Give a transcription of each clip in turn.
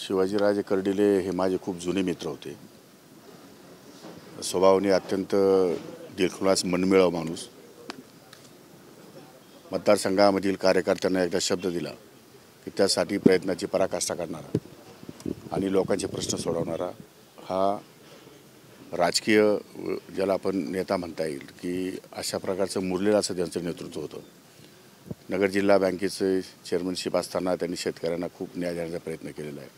शिवाजीराजे कर्डिले हे माझे खूप जुने मित्र होते. स्वभावाने अत्यंत दिलखुलास मनमिळाऊ माणूस. मतदारसंघामधील कार्यकर्त्यांना एकदा शब्द दिला की त्यासाठी प्रयत्नाची पराकाष्ठा करणारा आणि लोकांचे प्रश्न सोडवणारा हा राजकीय ज्याला आपण नेता म्हणता येईल की अशा प्रकारचं मुरलेलं असं त्यांचं नेतृत्व होतं. नगर जिल्हा बँकेचे चेअरमनशिप असताना त्यांनी शेतकऱ्यांना खूप न्याय देण्याचा प्रयत्न केलेला आहे.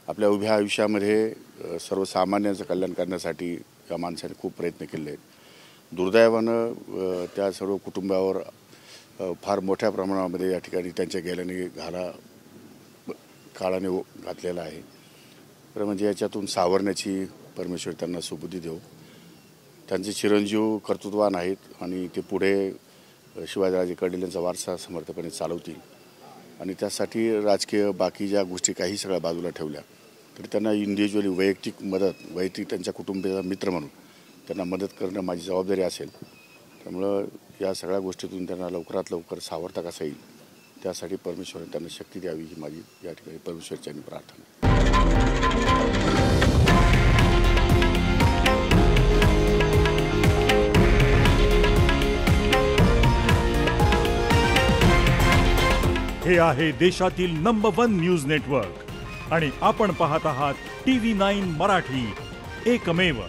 आपल्या उभ्या आयुष्यामध्ये सर्वसामान्यांचं कल्याण करण्यासाठी या माणसाने खूप प्रयत्न केले आहेत. दुर्दैवानं त्या सर्व कुटुंबावर फार मोठ्या प्रमाणामध्ये या ठिकाणी त्यांच्या गेल्याने काळाने घातलेला आहे. तर म्हणजे याच्यातून सावरण्याची परमेश्वर त्यांना सुबुद्धी देव. त्यांचे चिरंजीव कर्तृत्ववान आहेत आणि ते पुढे शिवाजीराजे कर्डिले यांचा वारसा समर्थपणे चालवतील आणि त्यासाठी राजकीय बाकी ज्या गोष्टी काही सगळ्या बाजूला ठेवल्या तर त्यांना इंडिव्हिज्युअली वैयक्तिक त्यांच्या कुटुंबियाचा मित्र म्हणून त्यांना मदत करणं माझी जबाबदारी असेल. त्यामुळं या सगळ्या गोष्टीतून त्यांना लवकरात लवकर सावरता कसा येईल त्यासाठी परमेश्वराने त्यांना शक्ती द्यावी ही माझी या ठिकाणी परमेश्वरची प्रार्थना. हे आहे देशातील नंबर 1 न्यूज नेटवर्क आणि आपण पाहत आहात TV9 मराठी, एकमेव.